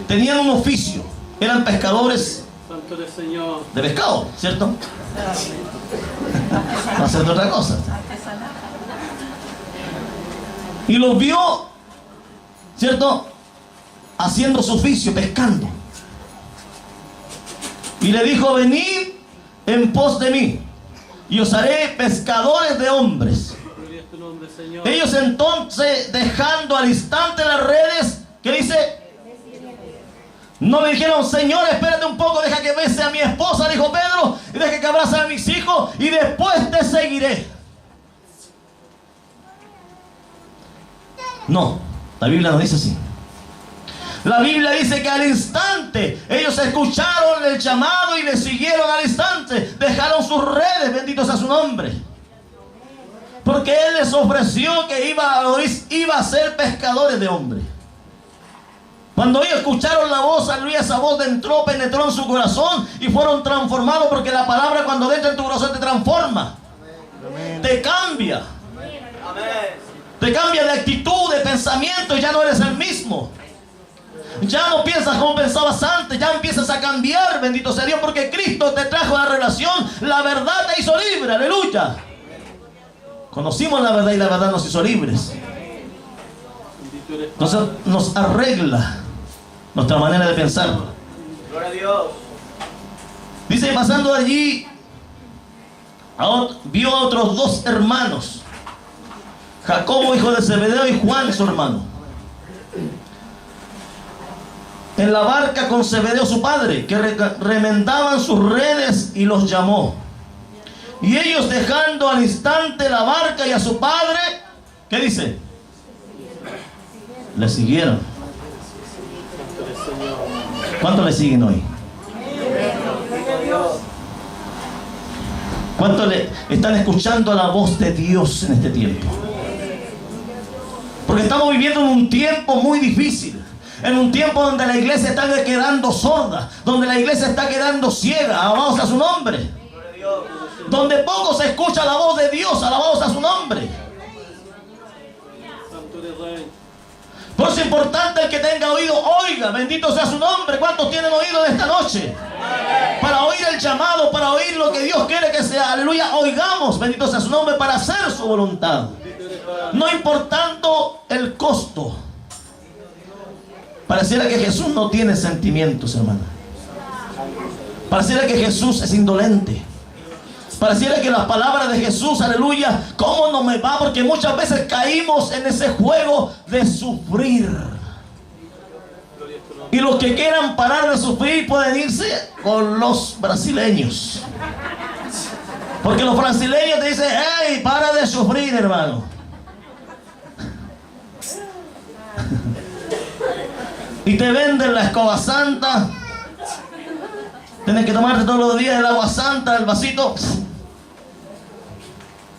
Tenían un oficio. Eran pescadores Santo del Señor. de pescado, ¿cierto? No hacer otra cosa. Y los vio, ¿cierto?, haciendo su oficio, pescando. Y le dijo: venid en pos de mí, y os haré pescadores de hombres. Gloria a tu nombre, Señor. Ellos entonces, dejando al instante las redes, ¿qué dice? No le dijeron: Señor, espérate un poco, deja que bese a mi esposa, dijo Pedro, y deja que abrace a mis hijos, y después te seguiré. No, la Biblia no dice así. La Biblia dice que al instante ellos escucharon el llamado y le siguieron al instante. Dejaron sus redes, benditos a su nombre. Porque Él les ofreció que iba a ser pescadores de hombres. Cuando ellos escucharon la voz, aleluya, esa voz entró, penetró en su corazón y fueron transformados, porque la palabra cuando entra en tu corazón te transforma. Amén. Te cambia. Amén. Te cambia de actitud, de pensamiento, y ya no eres el mismo. Ya no piensas como pensabas antes, ya empiezas a cambiar, bendito sea Dios, porque Cristo te trajo la relación, la verdad te hizo libre, aleluya. Conocimos la verdad y la verdad nos hizo libres. Entonces nos arregla nuestra manera de pensar. Gloria a Dios. Dice: pasando allí, vio a otros dos hermanos, Jacobo hijo de Zebedeo y Juan su hermano, en la barca con Zebedeo su padre, que remendaban sus redes, y los llamó. Y ellos, dejando al instante la barca y a su padre, ¿qué dice? Le siguieron. ¿Cuántos le siguen hoy? ¿Cuántos le están escuchando la voz de Dios en este tiempo? Porque estamos viviendo en un tiempo muy difícil. En un tiempo donde la iglesia está quedando sorda, donde la iglesia está quedando ciega, alabados a su nombre. Donde poco se escucha la voz de Dios, alabados a su nombre. Por eso es importante el que tenga oído, oiga, bendito sea su nombre. ¿Cuántos tienen oído en esta noche? Para oír el llamado, para oír lo que Dios quiere que sea, aleluya, oigamos, bendito sea su nombre, para hacer su voluntad. No importando el costo. Pareciera que Jesús no tiene sentimientos, hermano. Pareciera que Jesús es indolente. Pareciera que las palabras de Jesús, aleluya, ¿cómo no me va? Porque muchas veces caímos en ese juego de sufrir. Y los que quieran parar de sufrir pueden irse con los brasileños. Porque los brasileños te dicen: hey, para de sufrir, hermano. Y te venden la escoba santa. Tienes que tomarte todos los días el agua santa, el vasito.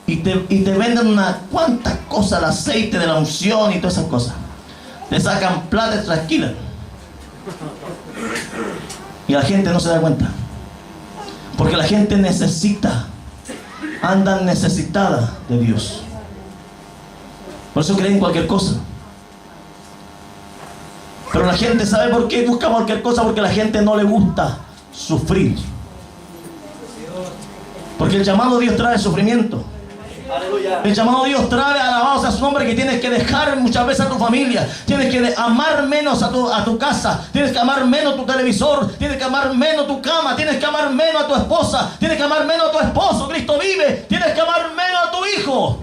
Y te venden una cuantas cosas, el aceite de la unción y todas esas cosas. Te sacan plata y te alquilan. Y la gente no se da cuenta. Porque la gente necesita, andan necesitada de Dios. Por eso creen cualquier cosa. Pero la gente, ¿sabe por qué busca cualquier cosa? Porque a la gente no le gusta sufrir. Porque el llamado de Dios trae sufrimiento. El llamado de Dios trae, alabados a su nombre, que tienes que dejar muchas veces a tu familia. Tienes que amar menos a tu casa. Tienes que amar menos tu televisor. Tienes que amar menos tu cama. Tienes que amar menos a tu esposa. Tienes que amar menos a tu esposo. Cristo vive. Tienes que amar menos a tu hijo.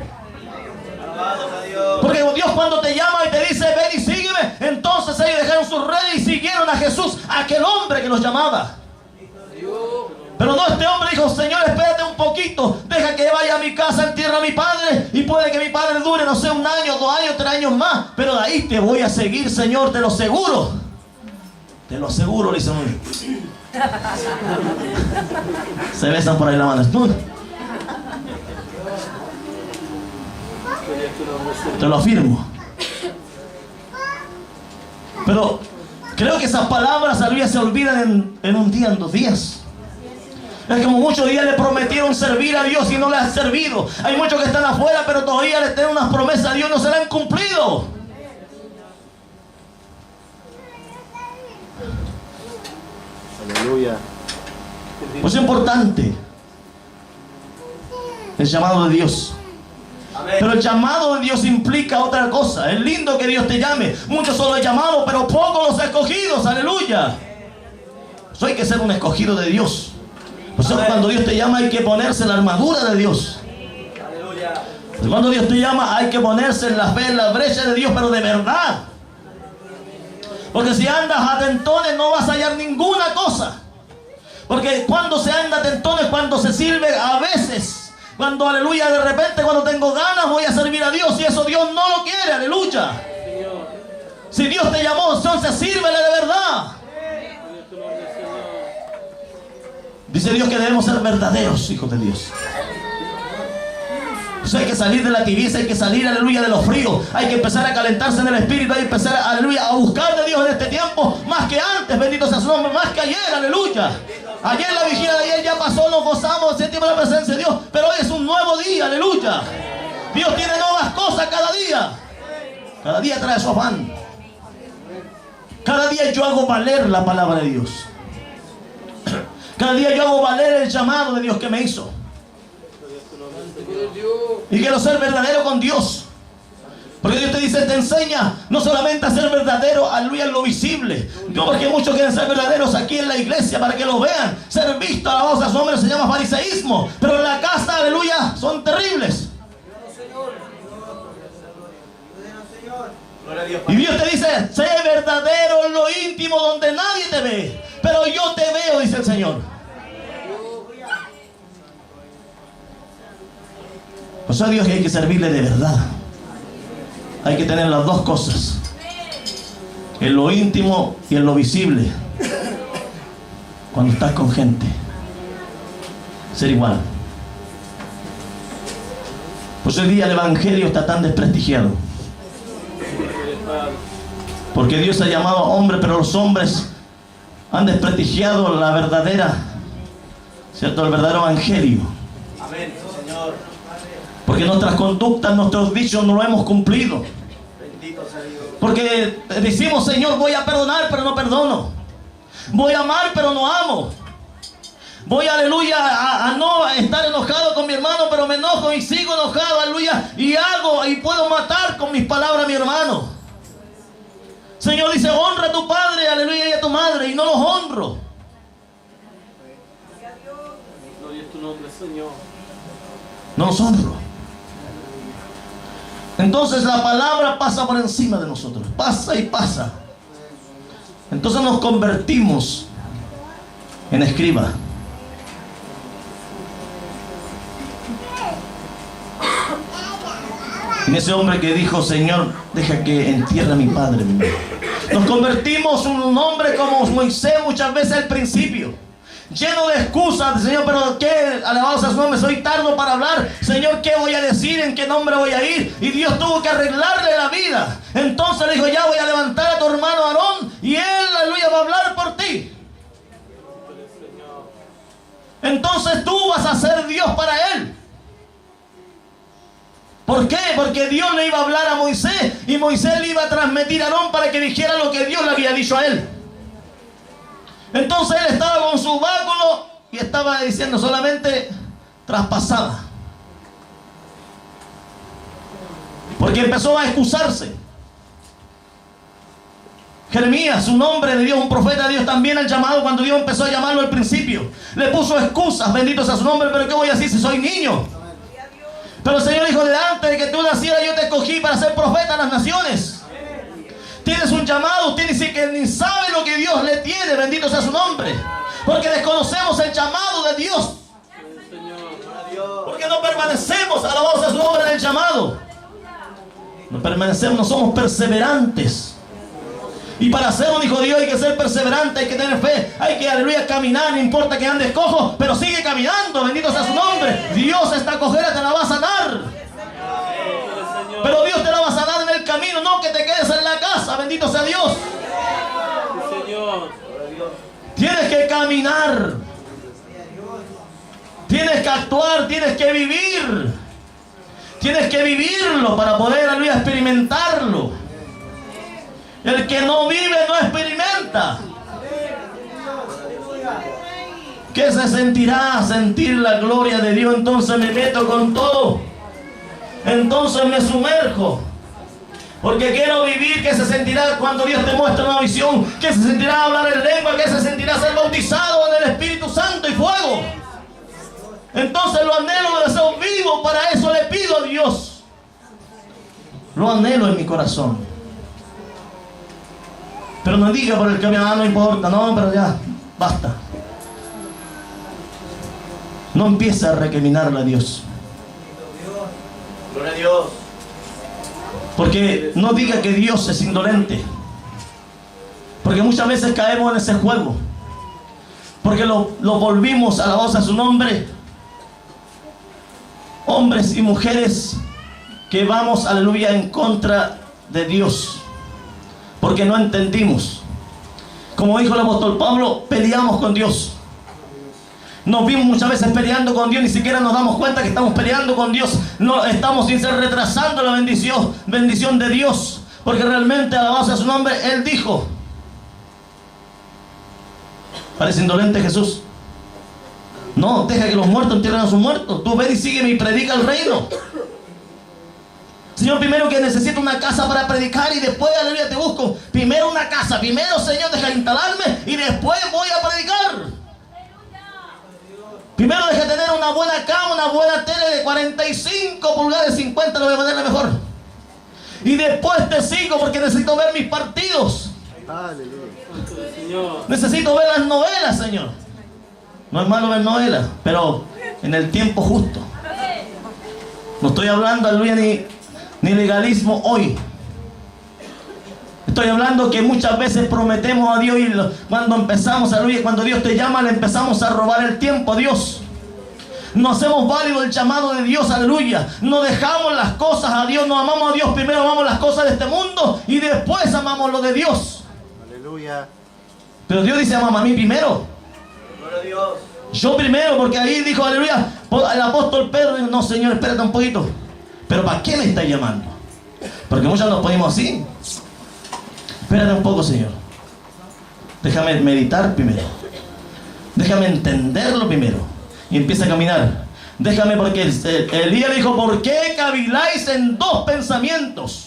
Porque Dios, cuando te llama y te dice: ven y sígueme, entonces ellos dejaron sus redes y siguieron a Jesús, a aquel hombre que los llamaba. Pero no, este hombre dijo: Señor, espérate un poquito, deja que vaya a mi casa, entierro a mi padre, y puede que mi padre dure, no sé, 1 año, 2 años, 3 años más, pero de ahí te voy a seguir, Señor, te lo aseguro. Te lo aseguro, le dice uno. Se besan por ahí la mano. Te lo afirmo. Pero creo que esas palabras se olvidan en un día, en 2 días. Es como muchos días le prometieron servir a Dios y no le han servido. Hay muchos que están afuera, pero todavía le tienen unas promesas a Dios y no se las han cumplido. Aleluya. Pues es importante el llamado de Dios. Pero el llamado de Dios implica otra cosa. Es lindo que Dios te llame. Muchos son los llamados, pero pocos los escogidos. Aleluya. Pues hay que ser un escogido de Dios. Por eso cuando Dios te llama hay que ponerse la armadura de Dios. Pues cuando Dios te llama hay que ponerse en la fe, en la brecha de Dios, pero de verdad. Porque si andas a tentones no vas a hallar ninguna cosa. Porque cuando se anda a tentones, cuando se sirve a veces, cuando, aleluya, de repente cuando tengo ganas voy a servir a Dios, y eso Dios no lo quiere, aleluya. Si Dios te llamó, entonces sírvele de verdad. Dice Dios que debemos ser verdaderos hijos de Dios. Pues hay que salir de la tibieza, hay que salir, aleluya, de lo frío. Hay que empezar a calentarse en el espíritu, hay que empezar, aleluya, a buscar de Dios en este tiempo, más que antes, bendito sea su nombre, más que ayer, aleluya. Ayer la vigilia de ayer ya pasó, nos gozamos, sentimos la presencia de Dios, pero hoy es un nuevo día, aleluya. Dios tiene nuevas cosas cada día. Cada día trae su afán. Cada día yo hago valer la palabra de Dios. Cada día yo hago valer el llamado de Dios que me hizo. Y quiero ser verdadero con Dios. Porque Dios te dice, te enseña no solamente a ser verdadero, aleluya, en lo visible. No, porque muchos quieren ser verdaderos aquí en la iglesia para que lo vean. Ser visto, alabados a su nombre, se llama fariseísmo. Pero en la casa, aleluya, son terribles. Y Dios te dice, sé verdadero en lo íntimo donde nadie te ve, pero yo te veo, dice el Señor. Pues a Dios hay que servirle de verdad. Hay que tener las dos cosas, en lo íntimo y en lo visible. Cuando estás con gente, ser igual. Pues hoy día el evangelio está tan desprestigiado, porque Dios ha llamado a hombres, pero los hombres han desprestigiado la verdadera, ¿cierto? El verdadero evangelio. Amén, Señor. Porque nuestras conductas, nuestros dichos no lo hemos cumplido. Bendito sea Dios. Porque decimos, Señor, voy a perdonar, pero no perdono. Voy a amar, pero no amo. Voy, aleluya, a no estar enojado con mi hermano, pero me enojo y sigo enojado, aleluya. Y hago y puedo matar con mis palabras a mi hermano. Señor dice, honra a tu padre, aleluya, y a tu madre, y no los honro. Gloria a tu nombre, Señor. No los honro. Entonces la palabra pasa por encima de nosotros. Pasa y pasa. Entonces nos convertimos en escriba. En ese hombre que dijo, Señor, deja que entierre a mi padre. Nos convertimos en un hombre como Moisés muchas veces al principio, lleno de excusas. Señor, pero qué, alabado sea su nombre, soy tardo para hablar. Señor, ¿qué voy a decir? ¿En qué nombre voy a ir? Y Dios tuvo que arreglarle la vida. Entonces le dijo, ya voy a levantar a tu hermano Aarón y él, aleluya, va a hablar por ti. Entonces tú vas a ser Dios para él. ¿Por qué? Porque Dios le iba a hablar a Moisés y Moisés le iba a transmitir a Aarón para que dijera lo que Dios le había dicho a él. Entonces él estaba con su báculo y estaba diciendo, solamente traspasaba. Porque empezó a excusarse. Jeremías, un hombre de Dios, un profeta de Dios, también al llamado, cuando Dios empezó a llamarlo al principio, le puso excusas, bendito sea su nombre, pero ¿qué voy a decir si soy niño? Pero el Señor dijo, delante de que tú nacieras yo te escogí para ser profeta a las naciones. Tienes un llamado, usted dice que ni sabe lo que Dios le tiene, bendito sea su nombre. Porque desconocemos el llamado de Dios. Porque no permanecemos, alabado sea su nombre, en el llamado. No permanecemos, no somos perseverantes. Y para ser un hijo de Dios hay que ser perseverante, hay que tener fe, hay que, aleluya, caminar, no importa que andes cojo, pero sigue caminando, bendito sea su nombre. Dios, esta cojera te la va a sanar. Pero Dios te la va a sanar en el camino, no que te quedes en la casa, bendito sea Dios. Tienes que caminar, tienes que actuar, tienes que vivir, tienes que vivirlo para poder, aleluya, experimentarlo. El que no vive no experimenta. ¿Qué se sentirá sentir la gloria de Dios? Entonces me meto con todo. Entonces me sumerjo. Porque quiero vivir. ¿Qué se sentirá cuando Dios te muestra una visión? ¿Qué se sentirá hablar en lengua? ¿Qué se sentirá ser bautizado en el Espíritu Santo y fuego? Entonces lo anhelo, lo deseo vivo. Para eso le pido a Dios. Lo anhelo en mi corazón. Pero no diga por el camino, no importa, no, pero ya, basta. No empiece a recriminarle a Dios. Gloria a Dios. Porque no diga que Dios es indolente. Porque muchas veces caemos en ese juego. Porque lo volvimos a la voz a su nombre. Hombres y mujeres que vamos, aleluya, en contra de Dios. Porque no entendimos. Como dijo el apóstol Pablo, peleamos con Dios. Nos vimos muchas veces peleando con Dios, ni siquiera nos damos cuenta que estamos peleando con Dios. No estamos sin ser retrasando la bendición de Dios. Porque realmente, alabado a su nombre, Él dijo. ¿Parece indolente Jesús? No, deja que los muertos entierren a sus muertos. Tú ven y sígueme y predica el reino. Señor, primero que necesito una casa para predicar y después, aleluya, te busco. Primero una casa, primero, Señor, deja instalarme y después voy a predicar. Primero deja tener una buena cama, una buena tele de 45 pulgadas, 50, lo voy a ponerle mejor. Y después te sigo porque necesito ver mis partidos. Necesito ver las novelas, Señor. No es malo ver novelas, pero en el tiempo justo. No estoy hablando, aleluya, ni legalismo hoy. Estoy hablando que muchas veces prometemos a Dios y cuando empezamos, aleluya, cuando Dios te llama, le empezamos a robar el tiempo a Dios. No hacemos válido el llamado de Dios, aleluya. No dejamos las cosas a Dios, no amamos a Dios. Primero amamos las cosas de este mundo y después amamos lo de Dios. Aleluya. Pero Dios dice, amame a mí primero. Gloria a Dios. Yo primero, porque ahí dijo, aleluya, el apóstol Pedro dijo, no, Señor, espérate un poquito. ¿Pero para qué me está llamando? Porque muchos nos ponemos así. Espérate un poco, Señor. Déjame meditar primero. Déjame entenderlo primero. Y empieza a caminar. Déjame, porque Elías dijo, ¿por qué caviláis en dos pensamientos?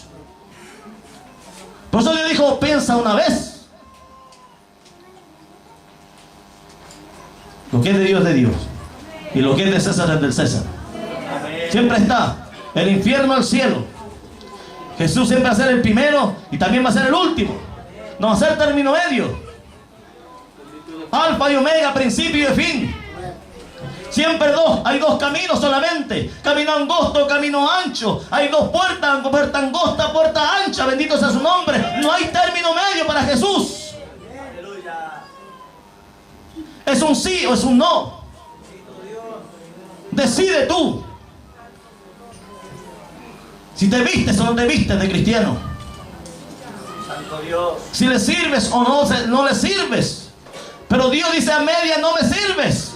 Por eso Dios dijo, piensa una vez. Lo que es de Dios es de Dios. Y lo que es de César es del César. Siempre está. El infierno al cielo. Jesús siempre va a ser el primero y también va a ser el último. No va a ser término medio. Alfa y omega, principio y fin. Siempre dos. Hay dos caminos solamente. Camino angosto, camino ancho. Hay dos puertas, puerta angosta, puerta ancha. Bendito sea su nombre. No hay término medio para Jesús. Es un sí o es un no. Decide tú. Si te vistes o no te vistes de cristiano. Santo Dios. Si le sirves o no le sirves. Pero Dios dice a media, no me sirves.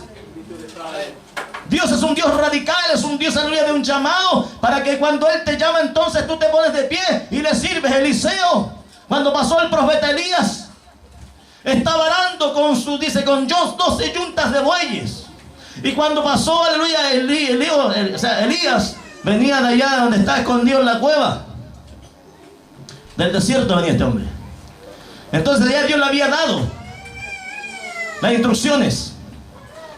Dios es un Dios radical, es un Dios, aleluya, de un llamado, para que cuando Él te llama, entonces tú te pones de pie y le sirves. Eliseo, cuando pasó el profeta Elías, estaba arando con 12 yuntas de bueyes. Y cuando pasó, aleluya, Elías venía de allá donde está escondido en la cueva. Del desierto venía este hombre. Entonces ya Dios le había dado las instrucciones.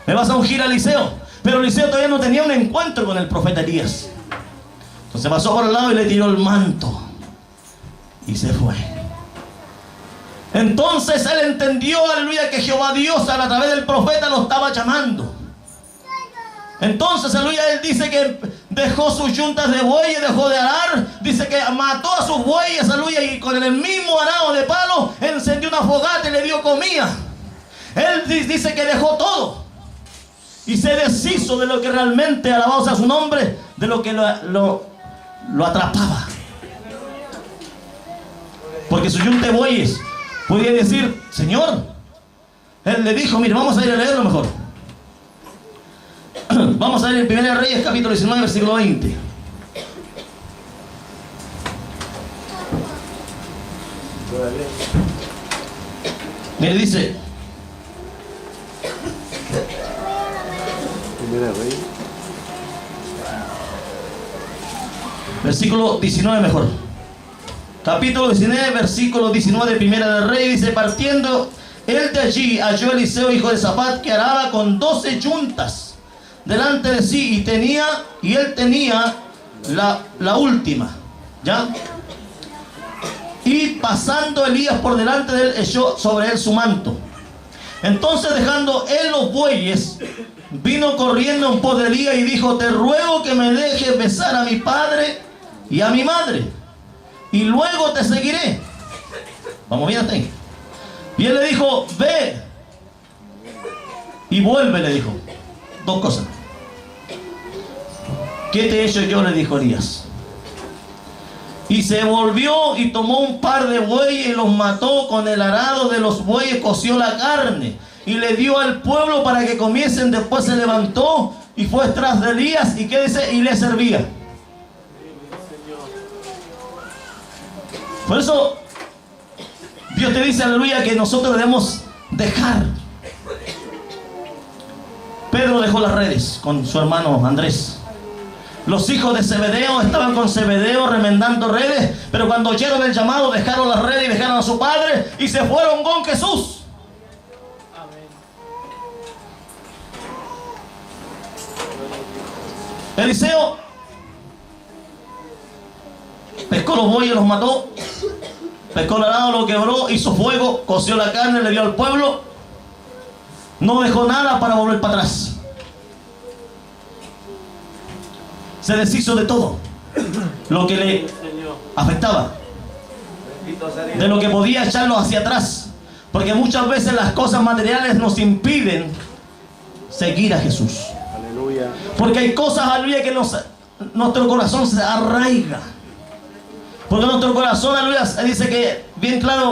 Me vas a ungir a Eliseo. Pero Eliseo todavía no tenía un encuentro con el profeta Elías. Entonces pasó por el lado y le tiró el manto. Y se fue. Entonces él entendió, aleluya, que Jehová Dios a través del profeta lo estaba llamando. Entonces, aleluya, él dice que dejó sus yuntas de bueyes, dejó de arar. Dice que mató a sus bueyes, aleluya, y con el mismo arado de palo encendió una fogata y le dio comida. Él dice que dejó todo y se deshizo de lo que realmente, alabado sea su nombre, de lo que lo atrapaba. Porque su yunta de bueyes podía decir, Señor, él le dijo, mire, vamos a ir a leerlo mejor. Vamos a leer en 1 Reyes capítulo 19, versículo 20. Mire, dice, Primera Rey. Versículo 19 mejor. Capítulo 19, versículo 19 de Primera de Rey, dice: partiendo él de allí, halló Eliseo, hijo de Safat, que araba con 12 yuntas delante de sí, y él tenía la última, ¿ya? Y pasando Elías por delante de él, echó sobre él su manto. Entonces, dejando él los bueyes, vino corriendo en pos de Elías y dijo: te ruego que me dejes besar a mi padre y a mi madre, y luego te seguiré. Vamos bien hasta ahí. Y él le dijo: ve y vuelve, le dijo. Dos cosas. ¿Qué te he hecho yo?, le dijo Elías. Y se volvió y tomó un par de bueyes y los mató con el arado de los bueyes, coció la carne y le dio al pueblo para que comiesen. Después se levantó y fue tras de Elías, y ¿qué dice? Y le servía. Por eso Dios te dice, aleluya, que nosotros debemos dejar. Pedro dejó las redes con su hermano Andrés. Los hijos de Zebedeo estaban con Zebedeo remendando redes, pero cuando oyeron el llamado dejaron las redes y dejaron a su padre y se fueron con Jesús. Eliseo pescó los bueyes, los mató, pescó el arado, lo quebró, hizo fuego, coció la carne, le dio al pueblo. No dejó nada para volver para atrás. Se deshizo de todo lo que le afectaba, de lo que podía echarlo hacia atrás, porque muchas veces las cosas materiales nos impiden seguir a Jesús. Aleluya. Porque hay cosas, aleluya, que nuestro corazón se arraiga, porque nuestro corazón, aleluya, dice que bien claro